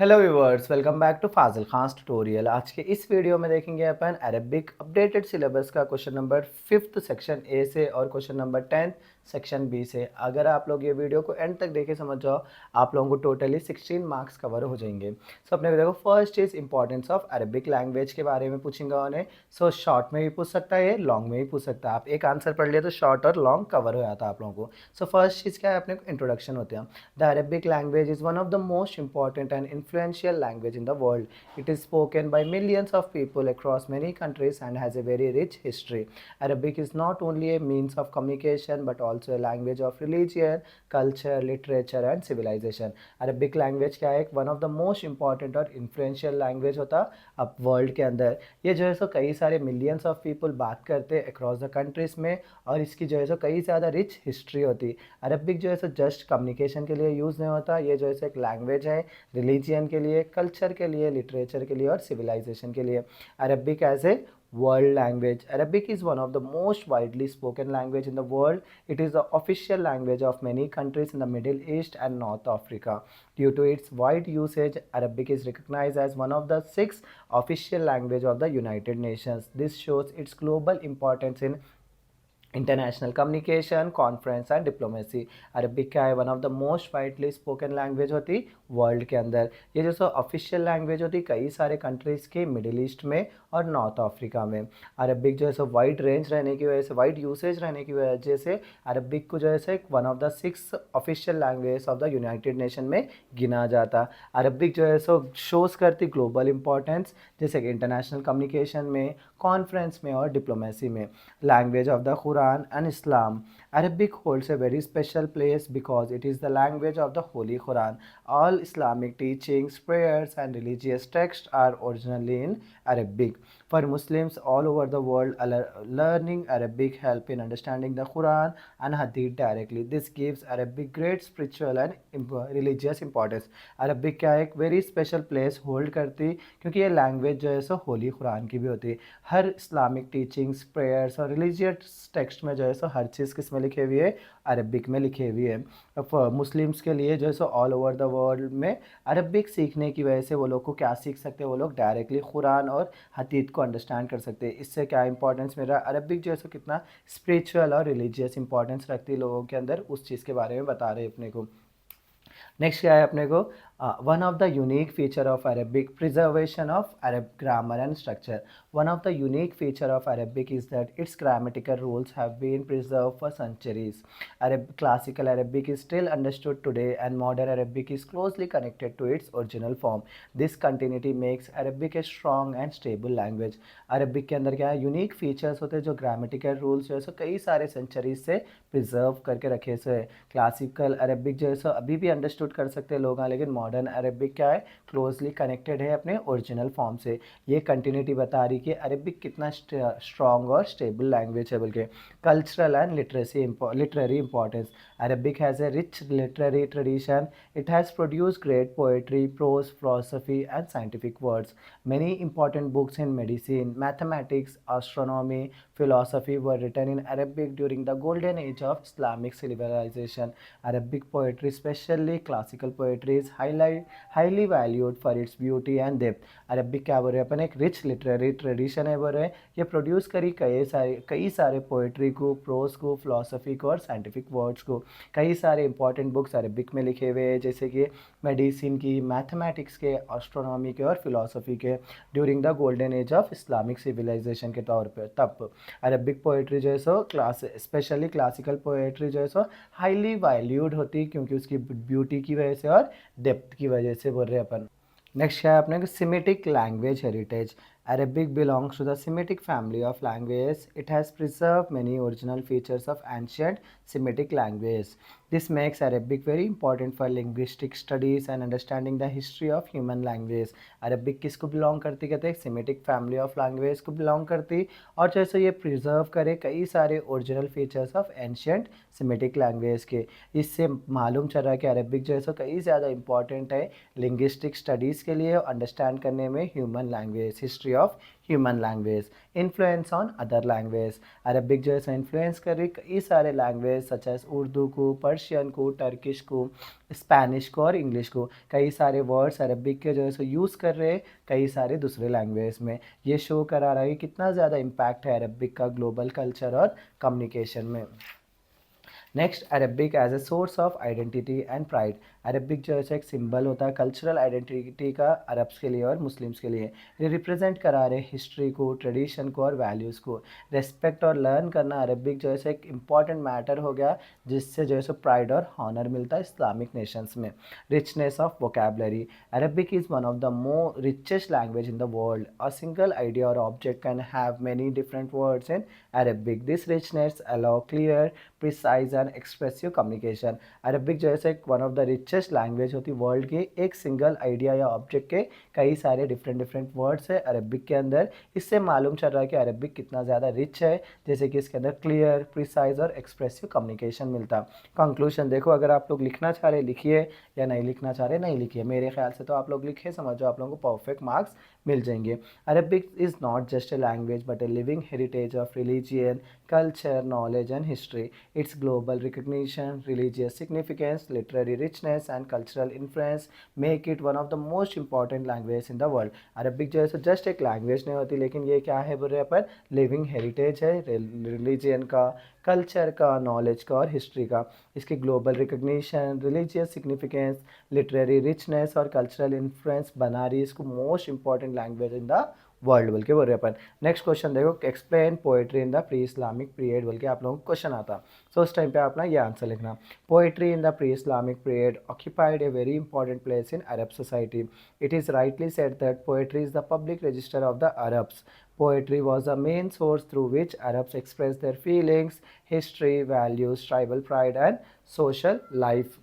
Hello viewers, welcome back to Fazil Khan tutorial. आज के इस वीडियो में देखेंगे अपन अरबिक अपडेटेड सिलेबस का question number 5th section A से और question number 10th section B से। अगर आप लोग ये वीडियो को एंड तक देखे समझ जाओ, आप लोगों को टोटली 16 मार्क्स कवर हो जाएंगे। सो अपने देखो, first is importance of Arabic language के बारे में पूछेंगे उन्हें। सो शॉर्ट में भी पूछ सकता है, लॉन्ग में भी पूछ सकता है। आप एक आंसर पढ़ लिया तो शॉर्ट और लॉन्ग कवर हो जाता है आप लोगों को। सो फर्स्ट चीज़ क्या है, अपने इंट्रोडक्शन होते हैं। The Arabic language is one of the most important and influential language in the world. It is spoken by millions of people across many countries and has a very rich history. Arabic is not only a means of communication but also a language of religion, culture, literature and civilization. Arabic language क्या है, one of the most important और influential language होता अब world के अंदर। ये जो है सो कई सारे मिलियंस ऑफ पीपल बात करते हैं अक्रॉस द कंट्रीज़ में, और इसकी जो है सो कई ज़्यादा रिच हिस्ट्री होती। अरबिक जो है सो जस्ट कम्युनिकेशन के लिए यूज़ नहीं होता, ये जो है सो एक लैंग्वेज है रिलीजियन के लिए, कल्चर के लिए, लिटरेचर के लिए और सिविलाइजेशन के लिए। Arabic as a world language. Arabic is one of the most widely spoken language in the world. It is the official language of many countries in the Middle East and North Africa. Due to its wide usage, Arabic is recognized as one of the 6 official language of the United Nations. This shows its global importance in international communication, conference and diplomacy. Arabic क्या है, one of the most widely spoken language होती world के अंदर। ये जो सो official language होती कई सारे कंट्रीज़ के मिडिल ईस्ट में और नॉर्थ अफ्रीका में। अरबिक जो है सो वाइड रेंज रहने की वजह से, वाइड यूसेज रहने की वजह से अरबिक को जो है so one of the 6 official language of the United nation में गिना जाता। अरबिक जो है सो शोज़ करती ग्लोबल इंपॉर्टेंस, जैसे कि इंटरनेशनल कम्युनिकेशन में, कॉन्फ्रेंस में और डिप्लोमेसी में। Language of the Quran and Islam. Arabic holds a very special place because it is the language of the Holy Quran. All Islamic teachings, prayers, and religious texts are originally in Arabic. For Muslims all over the world, learning Arabic help in understanding the Quran and Hadith directly. This gives Arabic great spiritual and religious importance. Arabic क्या एक very special place hold करती, क्योंकि ये language जो है सो होली कुरान की भी होती है। हर इस्लामिक टीचिंग्स, प्रेयर्स और रिलीजियस टेक्स्ट में जो है सो हर चीज़ किस में लिखी हुई है, अरबिक में लिखी हुई है। अब मुस्लिम्स के लिए जो है so all over the world में अरबिक सीखने की वजह से वो लोग को क्या सीख सकते हैं, वो लोग डायरेक्टली कुरान और हदीत को अंडरस्टैंड कर सकते हैं। इससे क्या इंपॉर्टेंस मिल रहा है, अरबिक जो है सो कितना स्पिरिचुअल और रिलीजियस इंपॉर्टेंस रखती है लोगों के अंदर, उस चीज़ के बारे में बता रहे हैं अपने को। नेक्स्ट क्या है अपने को, one of the unique feature of Arabic, preservation of Arab grammar and structure. One of the unique feature of Arabic is that it's grammatical rules have been preserve for centuries. Arab classical Arabic is still understood today and modern Arabic is closely connected to its original form. This continuity makes Arabic a strong and stable language. Arabic के अंदर क्या है, unique features होते हैं जो grammatical rules जो है सो कई सारे सेंचुरीज से प्रिजर्व करके रखे से। क्लासिकल अरबिक जो है सो अभी भी अंडरस्टूड कर सकते हैं लोग, लेकिन मॉडर्न अरबिक क्या है, क्लोजली कनेक्टेड है अपने ओरिजिनल फॉर्म से। ये कंटिन्यूटी बता रही कि अरबिक कितना स्ट्रॉन्ग और स्टेबल लैंग्वेज है। बल्कि cultural and literary importance, Arabic has a rich literary tradition. It has produced great poetry, prose, philosophy, and scientific works. Many important books in medicine, mathematics, astronomy, philosophy were written in Arabic during the golden age of Islamic civilization. Arabic poetry, especially classical poetry, is highly valued for its beauty and depth. Arabic क्या बोल रहे हैं अपन, एक rich literary tradition है बोल रहे हैं। ये प्रोड्यूस करी कई सारे पोइट्री को, प्रोज को, फिलोसफी को और साइंटिफिक वर्ड्स को। कई सारे इंपॉर्टेंट बुक्स अरबिक में लिखे हुए हैं, जैसे कि मेडिसिन की, मैथमेटिक्स के, एस्ट्रोनॉमी के और फिलोसफी के, during the golden age of Islamic civilisation के तौर पर। तब अरबिक पोइट्री जो है सो स्पेशली क्लासिकल पोइट्री जो है सो हाईली वैल्यूड होती, क्योंकि उसकी ब्यूटी की वजह से और डेप्थ की वजह से बोल रहे हैं अपन। नेक्स्ट क्या है अपने को, semantic language heritage. Arabic belongs to the Semitic family of languages. It has preserved many original features of ancient Semitic languages. This makes Arabic very important for linguistic studies and understanding the history of human language. Arabic किसको belong करती, कहते हैं Semitic family of languages को belong करती, और जैसे ये preserve करे कई सारे original features of ancient Semitic language के। इससे मालूम चल रहा है कि अरबिक जो है सो कई ज़्यादा इंपॉर्टेंट है लिंग्विस्टिक स्टडीज़ के लिए, अंडरस्टैंड करने में human language, history of human language, influence on other language. Arabic जो है सो इन्फ्लुएंस कर रही कई सारे लैंग्वेज सच एज उर्दू को, पर्शियन को, टर्किश को, स्पेनिश को और इंग्लिश को। कई सारे वर्ड्स अरबिक के जो है सो यूज़ कर रहे हैं कई सारे दूसरे लैंग्वेज में। ये शो करा रहा है कि कितना ज़्यादा इम्पैक्ट है अरबिक का ग्लोबल कल्चर और कम्युनिकेशन में। Next, Arabic as a source of identity and pride. Arabic जो है एक सिंबल होता है कल्चरल आइडेंटिटी का अरब्स के लिए और मुस्लिम्स के लिए। ये रिप्रेजेंट करा रहे हिस्ट्री को, ट्रेडिशन को और वैल्यूज़ को। रेस्पेक्ट और लर्न करना अरबिक जो है एक इम्पॉर्टेंट मैटर हो गया, जिससे जो है प्राइड और हॉनर मिलता है इस्लामिक नेशंस में। Richness of vocabulary. Arabic is one of the more richest language in the world. A single idea और object can have many different words in Arabic. This richness allow clear, precise and expressive communication. Arabic जो है one of the richest language होती है world की। एक single idea या object के कई सारे डिफरेंट वर्ड्स है अरबिक के अंदर। इससे मालूम चल रहा है कि अरबिक कितना ज़्यादा रिच है, जैसे कि इसके अंदर क्लियर, प्रिसाइज और एक्सप्रेसिव कम्युनिकेशन मिलता। कंक्लूजन देखो, अगर आप लोग लिखना चाह रहे लिखिए, या नहीं लिखना चाह रहे नहीं लिखिए। मेरे ख्याल से तो आप लोग लिखे, समझो आप लोगों को परफेक्ट मार्क्स मिल जाएंगे। Arabic is not just a language but a living heritage of religion, culture, knowledge, and history. Its global recognition, religious significance, literary richness, and cultural influence make it one of the most important languages in the world. Arabic जो है so just एक language नहीं होती, लेकिन ये क्या है बोल रहे अपन, लिविंग हेरिटेज है रिलीजियन का, कल्चर का, नॉलेज का और हिस्ट्री का। इसकी global recognition, religious significance, literary richness और कल्चरल इन्फ्लुएंस बना रही है इसको most important language in the world बोल के बोल रहे अपन। नेक्स्ट क्वेश्चन देखो, explain poetry in the pre Islamic period बोल के आप लोगों को क्वेश्चन आता। सो उस टाइम पे आप ना ये आंसर लिखना। Poetry in the pre Islamic period occupied a very important place in Arab society. It is rightly said that poetry is the public register of the Arabs. Poetry was the main source through which Arabs expressed their feelings, history, values, tribal pride, and social life.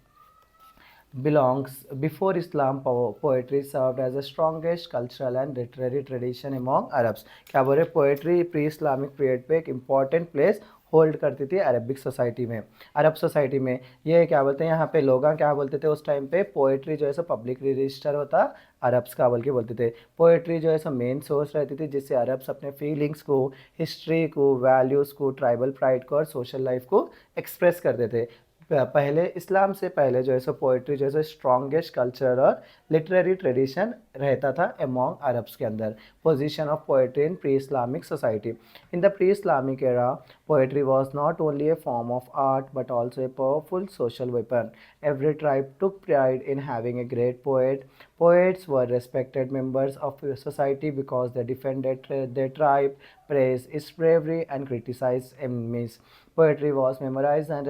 Belongs before Islam, poetry served as the strongest cultural and literary tradition among Arabs. क्या बोल रहे, poetry pre Islamic period पे एक important place hold करती थी Arabic society में, अरब society में। ये क्या बोलते हैं यहाँ पे लोग क्या बोलते थे उस टाइम पे, पोएट्री जो है सो पब्लिक रजिस्टर होता अरब्स का बोल के बोलते थे। पोएट्री जो है सो मेन सोर्स रहती थी जिससे अरब्स अपने फीलिंग्स को, हिस्ट्री को, वैल्यूज़ को, ट्राइबल प्राइड को और सोशल लाइफ को एक्सप्रेस करते थे। पहले इस्लाम से पहले जो है सो पोइट्री जो है सो स्ट्रॉन्गेस्ट कल्चर और लिटरेरी ट्रेडिशन रहता था एमोंग अरब्स के अंदर। Position of poetry in pre Islamic society. In the pre Islamic era poetry was not only A form of art but also a powerful social weapon. Every tribe took pride in having a great poet. Poets were respected members of society because they defended their tribe, praised its bravery, and criticized enemies. Poetry was memorized and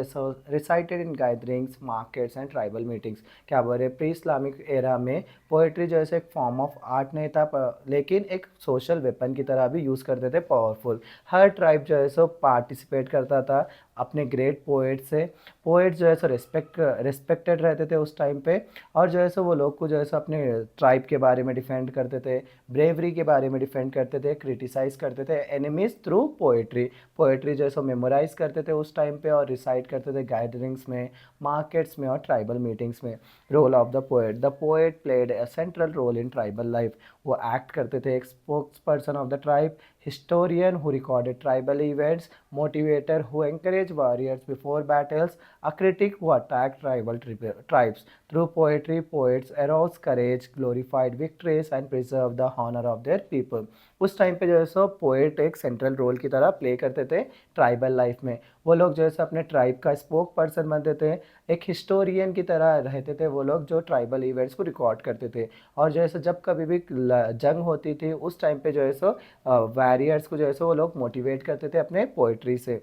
recited in gatherings, markets, and tribal meetings. क्या बोल रहे, pre Islamic era में poetry जो है एक form of art नहीं था, लेकिन एक सोशल वेपन की तरह भी यूज़ करते थे, पावरफुल। हर ट्राइब जो है सो पार्टिसिपेट करता था अपने ग्रेट पोएट से। पोएट जो है सो रिस्पेक्टेड रहते थे उस टाइम पे, और जो है सो वो लोग को जो है सो अपने ट्राइब के बारे में डिफेंड करते थे, ब्रेवरी के बारे में डिफेंड करते थे, क्रिटिसाइज करते थे एनिमीज थ्रू पोएट्री। पोएट्री जो है सो मेमोराइज करते थे उस टाइम पे और रिसाइट करते थे गैदरिंग्स में, मार्केट्स में और ट्राइबल मीटिंग्स में। Role of the poet played a central role in tribal life. वो एक्ट करते थे एक spokesperson of the tribe, historian who recorded tribal events, motivator who encouraged warriors before battles, a critic who attacked tribal tribes. Through poetry, poets aroused courage, glorified victories, and preserved the honor of their people. उस time पे जो है सो poet एक central role की तरह play करते थे tribal life में। वो लोग जो है सो अपने ट्राइब का स्पोक पर्सन बनते थे, एक हिस्टोरियन की तरह रहते थे वो लोग, जो ट्राइबल इवेंट्स को रिकॉर्ड करते थे। और जो है सो जब कभी भी जंग होती थी उस टाइम पे जो है सो वॉरियर्स को जो है सो वो लोग मोटिवेट करते थे अपने पोइट्री से।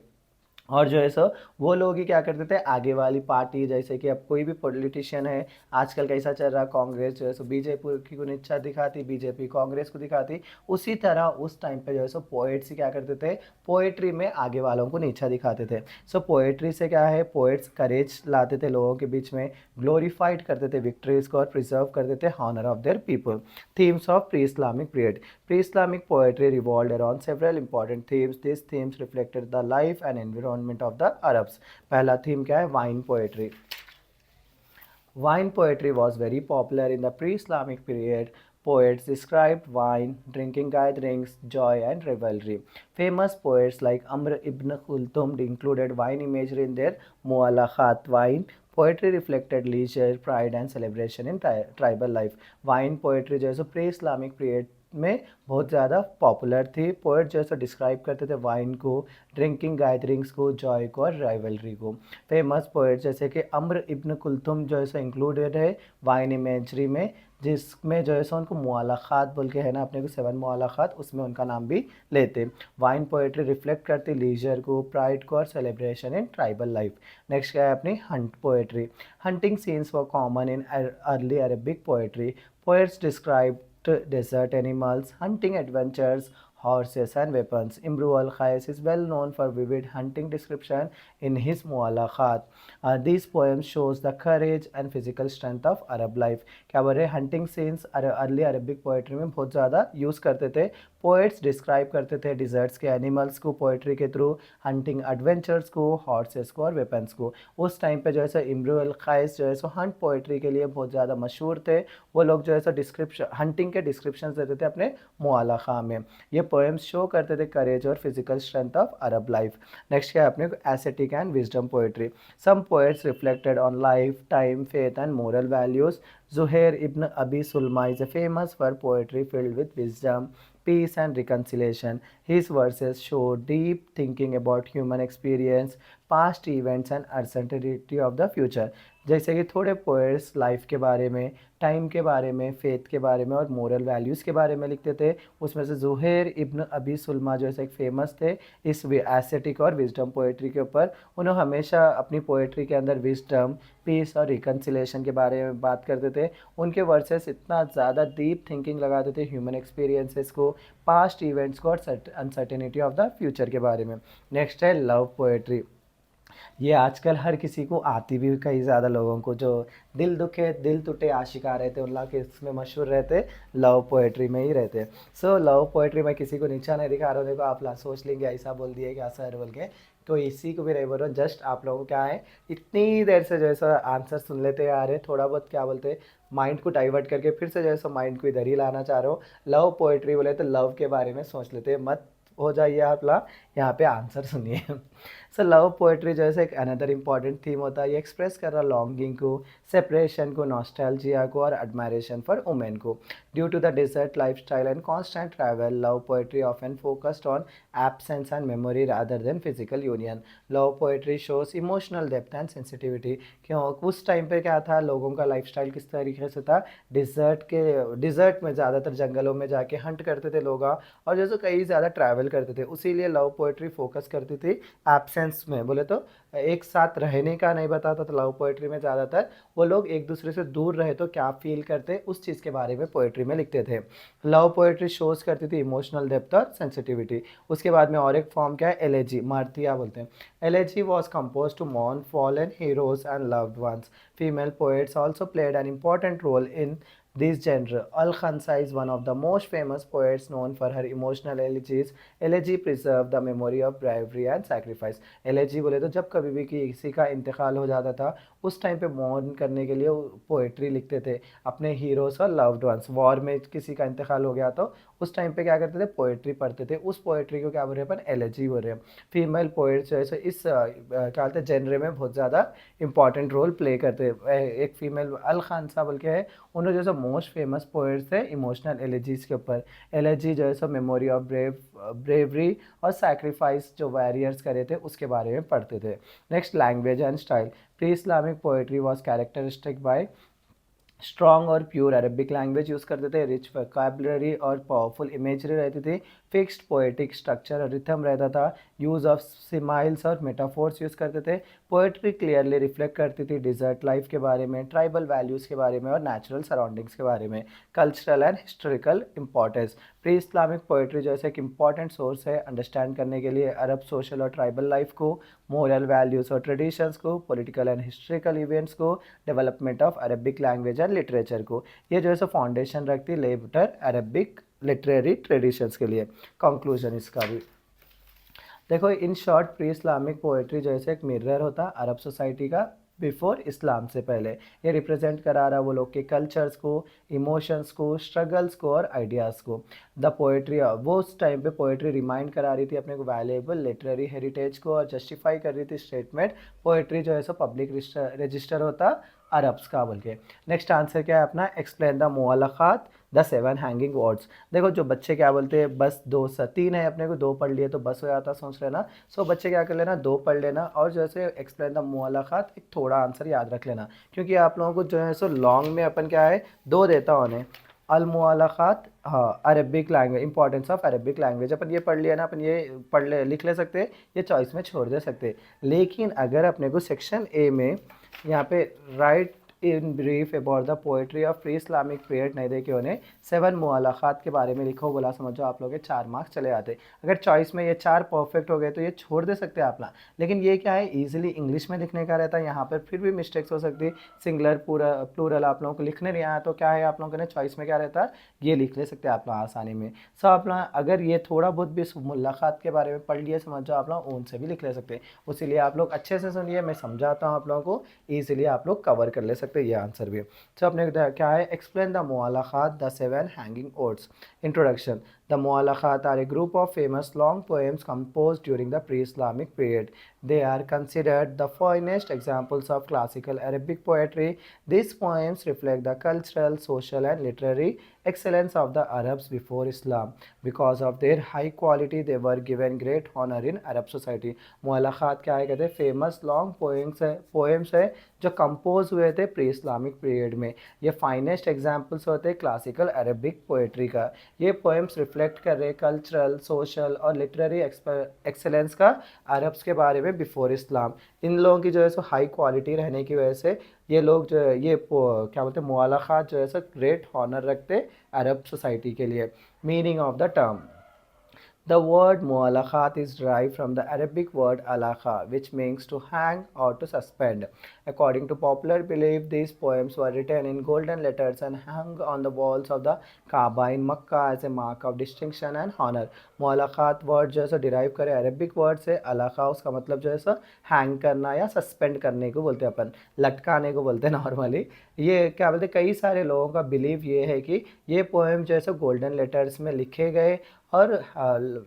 और जो है सो वो लोग ही क्या करते थे, आगे वाली पार्टी, जैसे कि अब कोई भी पॉलिटिशियन है आजकल कैसा चल रहा, कांग्रेस जो है सो बीजेपी को नीचा दिखाती, बीजेपी कांग्रेस को दिखाती, उसी तरह उस टाइम पे जो है सो पोएट्स क्या करते थे, पोएट्री में आगे वालों को नीचा दिखाते थे। सो पोएट्री से क्या है, पोएट्स करेज लाते थे लोगों के बीच में, ग्लोरीफाइड करते थे विक्ट्रीज को और प्रिजर्व करते थे honour of their people. Themes of pre Islamic period. Pre-Islamic poetry revolved around several important themes. These themes reflected the life and environment environment of the Arabs. पहला थीम क्या है, wine poetry. Wine poetry was very popular in the pre-Islamic period. Poets described wine, drinking gatherings, joy, and revelry. Famous poets like Amr ibn Khultum included wine imagery in their Mu'allakhat. Wine poetry reflected leisure, pride, and celebration in tribal life. Wine poetry जो है सो pre Islamic period में बहुत ज़्यादा popular थी। Poet जो है सो describe करते थे वाइन को, ड्रिंकिंग गैदरिंग्स को, जॉय को और राइवलरी को। फेमस पोएट जैसे कि अम्र इब्न कुलथुम जो है सो इंक्लूडेड है वाइन इमेजरी में, जिसमें जो है सो उनको मुआलाखात बोल के है ना, अपने को 7 मुआलाखात, उसमें उनका नाम भी लेते। वाइन पोएट्री रिफ्लेक्ट करती लीजर को, प्राइड को और celebration in tribal life. Next क्या है अपनी Hunt poetry. Hunting scenes were common in early Arabic poetry. Poets described desert animals, hunting adventures, horses and weapons. Imru al-Qais is well known for vivid hunting description in his Mu'allakhat. These poems shows the courage and physical strength of Arab life. क्या बोल रहे, hunting scenes early Arabic poetry में बहुत ज़्यादा use करते थे। Poets describe करते थे डिजर्ट्स के एनिमल्स को पोएट्री के थ्रू, हंटिंग एडवेंचर्स को, हॉर्सेस को और वेपन्स को। उस टाइम पे जो है सो इम्रू अल क़ैस जो है सो हंट पोएट्री के लिए बहुत ज़्यादा मशहूर थे। वो लोग जो है सो डिस्क्रिप्शन हंटिंग के डिस्क्रिप्शन देते थे अपने मुआलखा में। ये पोएम्स शो करते थे करेज और physical strength of Arab life. Next क्या है अपने को aesthetic and wisdom poetry. Some poets reflected on life, time, faith and moral values. Zuhair ibn Abi Sulma is famous for poetry filled with wisdom, peace and reconciliation. His verses show deep thinking about human experience, past events and uncertainty of the future. जैसे कि थोड़े poets life के बारे में, time के बारे में, faith के बारे में और मोरल वैल्यूज़ के बारे में लिखते थे। उसमें से ज़ुहैर इब्न अबी सुलमा जो है एक फ़ेमस थे इस एस्थेटिक और विजडम पोएट्री के ऊपर। उन्होंने हमेशा अपनी पोएट्री के अंदर विजडम, पीस और रिकन्सिलेशन के बारे में बात करते थे। उनके वर्सेस इतना ज़्यादा डीप थिंकिंग लगाते थे ह्यूमन एक्सपीरियंसेस को, पास्ट इवेंट्स को और अनसर्टेनिटी ऑफ द फ्यूचर के बारे में। नेक्स्ट है लव पोएट्री। ये आजकल हर किसी को आती भी, कई ज़्यादा लोगों को जो दिल दुखे दिल टूटे आशिका रहते उल्लाह के इसमें मशहूर रहते, लव पोएट्री में ही रहते। सो लव पोएट्री में किसी को नीचा नहीं दिखा रहा हूँ, देखो आप सोच लेंगे ऐसा बोल दिए क्या सर बोल के, तो इसी को भी नहीं बोल रहा हूँ। जस्ट आप लोगों को क्या है, इतनी देर से जो है सो आंसर सुन लेते आ रहे, थोड़ा बहुत क्या बोलते माइंड को डाइवर्ट करके फिर से जो है सो माइंड को इधर ही लाना चाह रहे हो। लव पोएट्री बोले तो लव के बारे में सोच लेते, मत हो जाइए आप ला, यहाँ पे आंसर सुनिए। सो लव पोएट्री जैसे एक अनदर इंपॉर्टेंट थीम होता है। ये एक्सप्रेस कर रहा लॉन्गिंग को, सेपरेशन को, नॉस्टैल्जिया को और एडमायरेशन फॉर वुमेन को। Due to the desert lifestyle and constant travel, love poetry often focused on absence and memory rather than physical union. Love poetry shows emotional depth and sensitivity. क्यों, उस time पे क्या था, लोगों का lifestyle किस तरीके से था, डिजर्ट में ज़्यादातर जंगलों में जाके हंट करते थे लोग, और जैसे कई ज़्यादा ट्रैवल करते थे, उसीलिए लव पोएट्री फोकस करती थी एब्सेंस में। बोले तो एक साथ रहने का नहीं बताता था लव पोएट्री में, ज़्यादातर वो लोग एक दूसरे से दूर रहे तो क्या फील करते उस चीज़ के बारे में पोएट्री में लिखते थे। लव पोएट्री शोज करती थी इमोशनल डेप्थ और सेंसिटिविटी। उसके बाद में और एक फॉर्म क्या है, एलेजी, मार्तिया बोलते हैं। Elegy was compose to mourn fallen heroes and loved ones. Female poets also played an important role in this genre. Al-Khansa is one of the most famous poets known for her emotional elegies. Elegy preserve the memory of bravery and sacrifice. Elegy बोले तो जब कभी भी किसी का इंतकाल हो जाता था उस टाइम पे मौन करने के लिए पोएट्री लिखते थे अपने हीरोज़ और लव्ड वंस। वॉर में किसी का इंतकाल हो गया तो उस टाइम पे क्या करते थे, पोएट्री पढ़ते थे। उस पोएट्री को क्या बोल रहे हैं अपन, एलेजी बोल रहे हैं। फीमेल पोएट्स जो है इस क्या बोलते हैं जेनरे में बहुत ज़्यादा इंपॉर्टेंट रोल प्ले करते हैं। एक फीमेल अल खानसा बोल के है, उन्होंने जो मोस्ट फेमस पोएट्स थे इमोशनल एलेजीज के ऊपर। एलेजी जो है सो मेमोरी ऑफ ब्रेवरी और सैक्रिफाइस जो वॉरियर्स करे थे उसके बारे में पढ़ते थे। Next language and style. Pre Islamic poetry was characteristic bye strong और प्योर अरबिक लैंग्वेज यूज़ करते थे, रिच वोकैबुलरी और पावरफुल इमेजरी रहती थी, फिक्स्ड पोएटिक स्ट्रक्चर और रिथम रहता था, यूज़ ऑफ सिमाइल्स और मेटाफोर्स यूज़ करते थे। पोएट्री क्लियरली रिफ्लेक्ट करती थी डिजर्ट लाइफ के बारे में, ट्राइबल वैल्यूज़ के बारे में और नेचुरल सराउंडिंग्स के बारे में। Cultural and historical importance. Pre Islamic poetry जैसे एक इंपॉर्टेंट सोर्स है अंडरस्टैंड करने के लिए अरब सोशल और ट्राइबल लाइफ को, मोरल वैल्यूज़ और ट्रेडिशंस को, पॉलिटिकल एंड हिस्टोरिकल इवेंट्स को, development of Arabic language and literature को। ये जो है सो फाउंडेशन रखती लेटर अरबिक लिटरेरी ट्रेडिशंस के लिए। कंक्लूजन इसका भी, देखो in short pre Islamic poetry जैसे एक मिरर होता अरब सोसाइटी का बिफोर इस्लाम से पहले। ये रिप्रेजेंट करा रहा वो लोग के कल्चर्स को, इमोशंस को, स्ट्रगल्स को और आइडियाज़ को। द पोएट्री वो उस टाइम पे पोएट्री रिमाइंड करा रही थी अपने को वैल्यूएबल लिटरेरी हेरिटेज को और जस्टिफाई कर रही थी स्टेटमेंट पोएट्री जो है सो पब्लिक रजिस्टर होता अरब्स का बोल के। नेक्स्ट आंसर क्या है अपना, explain the Mu'allaqat the seven hanging words. देखो जो बच्चे क्या बोलते हैं बस दो तीन है अपने को, दो पढ़ लिए तो बस हो जाता सोच लेना। सो बच्चे क्या कर लेना, दो पढ़ लेना और जैसे एक्सप्लेन द मुअल्लक़ात एक थोड़ा आंसर याद रख लेना, क्योंकि आप लोगों को जो है सो लॉन्ग में अपन क्या है दो देता उन्हें। अल मुअल्लक़ात, हाँ Arabic language, importance of Arabic language अपन ये पढ़ लिया ना, अपन ये पढ़ ले लिख ले सकते, ये चॉइस में छोड़ दे सकते। लेकिन अगर अपने को सेक्शन ए में यहाँ पे right in brief about the poetry of pre Islamic period नहीं दे के उन्हें सेवन मुअल्लक़ात के बारे में लिखो बोला, समझो आप लोग के 4 मार्क्स चले आते। अगर चॉइस में ये 4 परफेक्ट हो गए तो ये छोड़ दे सकते हैं आप ना। लेकिन ये क्या है इजीली इंग्लिश में लिखने का रहता है, यहाँ पर फिर भी मिस्टेक्स हो सकती है, सिंगुलर पूरा प्लूरल आप लोगों को लिखने नहीं आया तो क्या है आप लोगों ने चॉइस में क्या रहता है ये लिख ले सकते हैं आप लोग आसानी में। सो आप लोग अगर ये थोड़ा बहुत भी मुलाकात के बारे में पढ़ लिए समझो आप लोग उनसे भी लिख ले सकते हैं। इसीलिए आप लोग अच्छे से सुनिए, मैं समझाता हूँ आप लोगों को, ईजिली आप लोग कवर कर ले सकते हैं ये आंसर भी। सो अपने क्या है, explain the Mu'allaqat the seven hanging odes. Introduction. The Mu'allaqat are a group of famous long poems composed during the pre-Islamic period. They are considered the finest examples of classical Arabic poetry. These poems reflect the cultural, social and literary excellence of the Arabs before Islam. Because of their high quality, they were given great honor in Arab society. मुअल्लक़ात क्या है कहते हैं, famous long poems है जो compose हुए थे pre Islamic period में। ये फाइनेस्ट एग्जाम्पल्स होते हैं क्लासिकल अरबिक पोएट्री का। ये पोएम्स रिफ्लेक्ट कर रहे कल्चरल, सोशल और लिटरेरी एक्सेलेंस का अरब्स के बारे में बिफोर इस्लाम। इन लोगों की जो है सो हाई क्वालिटी रहने की वजह से ये लोग जो है ये क्या बोलते हैं मुअल्लक़ात जो है सो ग्रेट हॉनर रखते अरब सोसाइटी के लिए। Meaning of the term. The word mu'allaqat is derived from the Arabic word alaqa, which means to hang or to suspend. According to popular belief, these poems were written in golden letters and hung on the walls of the Kaaba in Makkah as a mark of distinction and honor. Mu'allaqat word जो है सो derive करे Arabic word से, अलाका उसका मतलब जो है सो हैंग करना या सस्पेंड करने को बोलते हैं अपन, लटकाने को बोलते हैं नॉर्मली। ये क्या बोलते हैं, कई सारे लोगों का बिलीव ये है कि ये पोएम जो है सो गोल्डन लेटर्स में लिखे गए और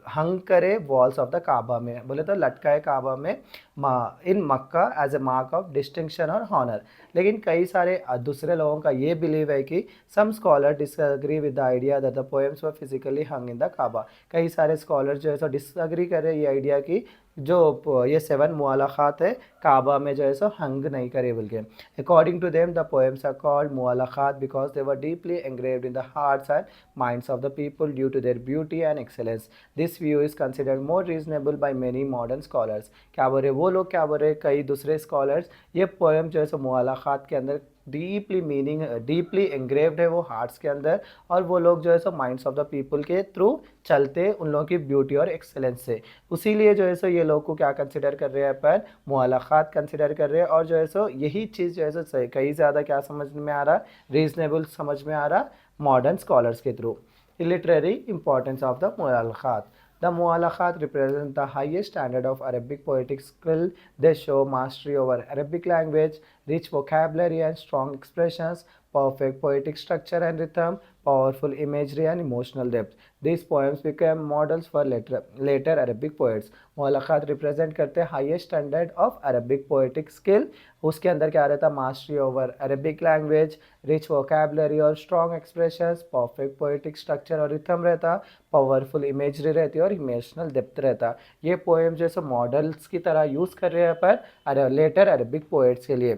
हंग करे वॉल्स ऑफ द काबा में, बोले तो लटकाए काबा में in Mecca as a mark of distinction और हॉनर। लेकिन कई सारे दूसरे लोगों का ये बिलीव है कि some scholar disagree with the idea that the poems were physically hung in the Kaaba. कई सारे स्कॉलर जो है सो डिसएग्री कर रहे हैं ये आइडिया की जो ये सेवन मुअल्लक़ात है काबा में जो है सो हंग नहीं करे बोल के। According to them the poems are called Mu'allaqat because they were deeply engraved in the hearts and minds of the people due to their beauty and excellence. This view is considered more reasonable by many modern scholars. क्या बोल रहे वो लोग, क्या बोल रहे कई दूसरे स्कॉलर्स, ये पोएम जो है सो मुअल्लक़ात के अंदर डीपली मीनिंग डीपली एंग्रेव्ड है वो हार्ट्स के अंदर, और वो लोग जो है सो माइंड्स ऑफ द पीपल के थ्रू चलते उन लोगों की ब्यूटी और एक्सेलेंस से। उसीलिए जो है सो ये लोग को क्या कंसिडर कर रहे हैं अपन, मुअल्लक़ात कंसिडर कर रहे हैं। और जो है सो यही चीज़ जो है सो कई ज़्यादा क्या समझ में आ रहा, रीजनेबल समझ में आ रहा modern scholars के through. Literary importance of the मुअल्लक़ात. The मुअल्लक़ात represent the highest standard of Arabic poetic skill. They show mastery over Arabic language, rich vocabulary and strong expressions, perfect poetic structure and rhythm, powerful imagery and emotional depth. These poems became models for later Arabic poets. Mu'allaqat represent करते हैं highest standard of Arabic poetic skill. उसके अंदर क्या रहता है, mastery over Arabic language, rich vocabulary और strong expressions, perfect poetic structure और rhythm रहता, पावरफुल इमेजरी रहती है और इमोशनल डेप्थ रहता। ये पोएम जैसे मॉडल्स की तरह यूज़ कर रहे हैं पर लेटर अरबिक पोएट्स के लिए।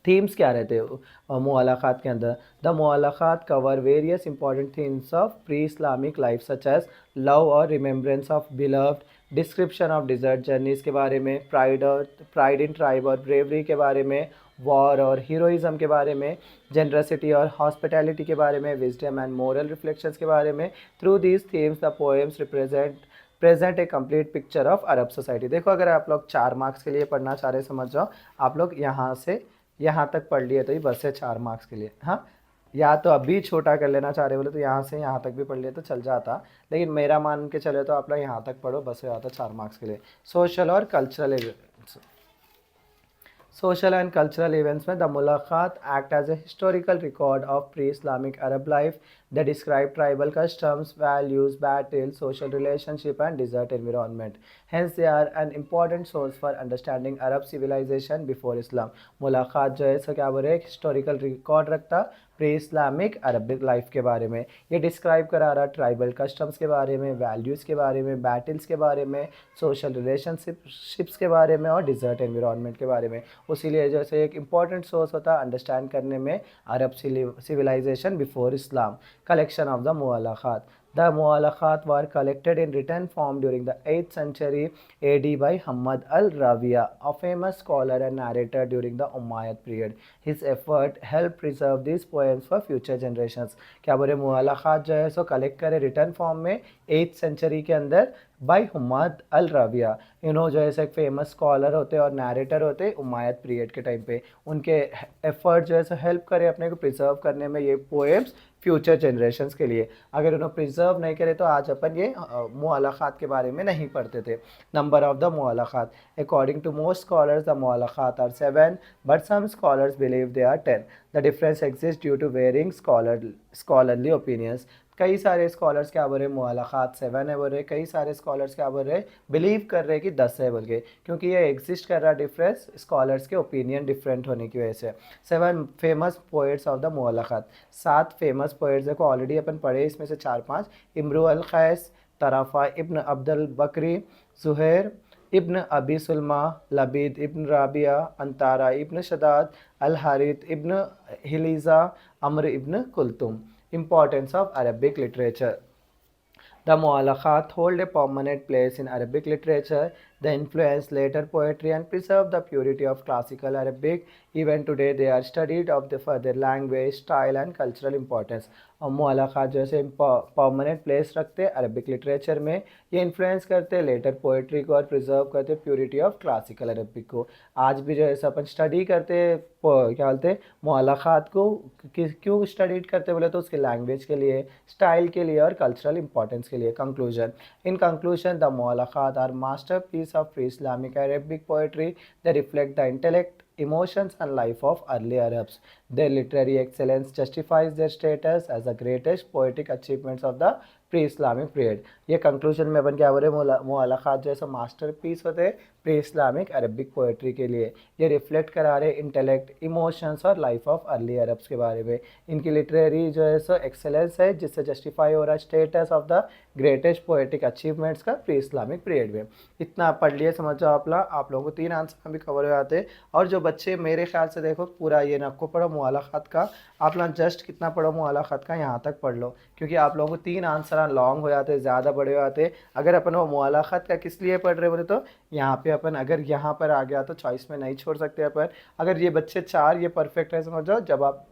थीम्स क्या रहते हैं मुअल्लक़ात के अंदर, the Mu'allaqat cover various important themes of pre Islamic life such as love और remembrance of beloved, description of desert journeys के बारे में, प्राइड इन ट्राइब और ब्रेवरी के बारे में, वॉर और हीरोइज़म के बारे में, जनरसिटी और हॉस्पिटैलिटी के बारे में, विजडम एंड मोरल रिफ्लेक्शंस के बारे में। Through these themes the poems present A complete picture of Arab society. देखो अगर आप लोग 4 मार्क्स के लिए पढ़ना चाह रहे समझ जाओ, आप लोग यहाँ से यहाँ तक पढ़ लिए तो ही बस है 4 मार्क्स के लिए। हाँ या तो अभी छोटा कर लेना चाह रहे बोले तो यहाँ से यहाँ तक भी पढ़ लिया तो चल जाता, लेकिन मेरा मान के चले तो आप लोग यहाँ तक पढ़ो, बस हो जाता 4 मार्क्स के लिए। सोशल और cultural, social and cultural events में the Mulaqat act as a historical record of pre-Islamic Arab life. They describe tribal customs, values, battles, social relationship and desert environment. Hence, they are an important source for understanding Arab civilization before Islam. मुलाकात जो है सो क्या बोल रहे हैं, historical record रखता pre Islamic Arabic life के बारे में। ये डिस्क्राइब करा रहा ट्राइबल कस्टम्स के बारे में, वैल्यूज़ के बारे में, बैटल्स के बारे में, सोशल रिलेशनशिप्स के बारे में और डिज़र्ट एनवायरनमेंट के बारे में। उसीलिए जैसे एक इम्पॉर्टेंट सोर्स होता है अंडरस्टैंड करने में Arab civilisation before Islam. Collection of the Mu'allaqat. The Mu'allaqat were collected in written form during the 8th century AD by Hamad al-Rawiya, a famous scholar and narrator during the Umayyad period. His effort helped preserve these poems for future generations. क्या बोले, मुअल्लक़ात जो है सो collect करे return form में 8th century के अंदर by हुमाद अल राविया। इन्हों जो है एक फेमस स्कॉलर होते और नैरेटर होते उमायद पीरियड के टाइम पे। उनके एफर्ट जो है हेल्प करे अपने को प्रिजर्व करने में ये पोएम्स फ्यूचर जनरेशंस के लिए। अगर उन्होंने प्रिजर्व नहीं करे तो आज अपन ये मुअल्लक़ात के बारे में नहीं पढ़ते थे। Number of the Mu'allaqat, according to most scholars the Mu'allaqat are 7, but some scholars believe they are 10। The difference exist due to varying scholarly opinions. कई सारे स्कॉलर्स क्या बोल रहे हैं मुअल्लक़ात 7 है बोल रहे, कई सारे स्कॉलर्स क्या बोल रहे हैं बिलीव कर रहे हैं कि 10 है बोल के, क्योंकि ये एग्जिस्ट कर रहा डिफरेंस स्कॉलर्स के ओपिनियन डिफरेंट होने की वजह से। 7 famous poets of the Mu'allaqat, 7 famous poets देखो ऑलरेडी अपन पढ़े, इसमें से 4-5 इम्रू अल क़ैस, तराफ़ा इब्न अब्दुल बकरी, ज़ुहैर इब्न अबी सुलमा, लबीद इब्न राबिया, अंतारा इब्न शदाद, अल हारिथ इब्न हिलीज़ा, अम्र इब्न कुलतुम। Importance of Arabic literature. The Mu'allaqat hold a permanent place in Arabic literature. They influence later poetry and preserve the purity of classical Arabic. Even today, they are studied for their language, style, and cultural importance. और मुअल्लक़ात जैसे permanent place रखते हैं Arabic literature में, ये influence करते हैं letter poetry को और प्रिजर्व करते हैं प्योरिटी ऑफ क्लासिकल अरबिक को। आज भी जो है अपन स्टडी करते हैं क्या बोलते हैं मुअल्लक़ात को, क्यों स्टडी करते बोले तो उसके लैंग्वेज के लिए, स्टाइल के लिए और कल्चरल इंपॉर्टेंस के लिए। Conclusion, in conclusion the Mu'allaqat are masterpiece of pre-Islamic Arabic poetry. They reflect the intellect, emotions and life of early Arabs. Their literary excellence justifies their status as the greatest poetic achievements of the pre Islamic period. ये conclusion में अपन क्या बोल रहे हैं, मुअल्लक़ात जैसा master piece होते हैं pre Islamic Arabic poetry के लिए। ये रिफ्लेक्ट करा रहे इंटेलेक्ट, इमोशंस और लाइफ ऑफ अर्ली अरब्स के बारे में। इनकी लिटरेरी जो है सो एक्सेलेंस है जिससे जस्टिफाई हो रहा है status of the greatest poetic achievements का प्री इस्लामिक पीरियड में। इतना पढ़ लिए, समझ जाओ आप लोगों को 3 आंसर भी कवर हो जाते। और जो बच्चे मेरे ख्याल से देखो पूरा ये नक्को पढ़ो मुअल्लक़ात का, आप लोग जस्ट कितना पढ़ो मुअल्लक़ात का यहाँ तक पढ़ लो, क्योंकि आप लोगों को 3 आंसर लॉन्ग हो जाते, ज़्यादा बड़े हो जाते। अगर अपन वो मुअल्लक़ात का किस लिए पढ़ रहे बोले तो यहाँ पे अपन अगर यहाँ पर आ गया तो चॉइस में नहीं छोड़ सकते अपन। अगर ये बच्चे 4 ये परफेक्ट है समझ जाओ, जब आप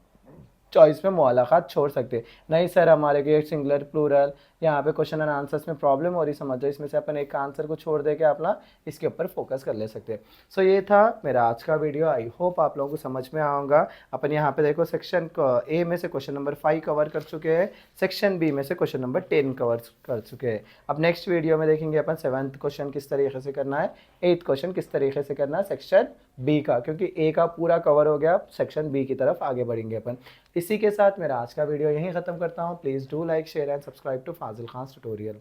चॉइस में मुअल्लक़ात छोड़ सकते नहीं सर हमारे के सिंगुलर प्लूरल यहाँ पे क्वेश्चन एंड आंसर्स में प्रॉब्लम हो रही समझ जाओ, इसमें से अपन एक आंसर को छोड़ दे के अपना इसके ऊपर फोकस कर ले सकते हैं। सो ये था मेरा आज का वीडियो, आई होप आप लोगों को समझ में आऊँगा। अपन यहाँ पे देखो सेक्शन ए में से क्वेश्चन नंबर 5 कवर कर चुके हैं, सेक्शन बी में से क्वेश्चन नंबर 10 कवर कर चुके हैं। अब नेक्स्ट वीडियो में देखेंगे अपन 7th क्वेश्चन किस तरीके से करना है, 8th क्वेश्चन किस तरीके से करना है सेक्शन बी का, क्योंकि ए का पूरा कवर हो गया, सेक्शन बी की तरफ आगे बढ़ेंगे अपन। इसी के साथ मेरा आज का वीडियो यहीं ख़त्म करता हूँ। Please do like share and subscribe to Fazil Khan tutorial.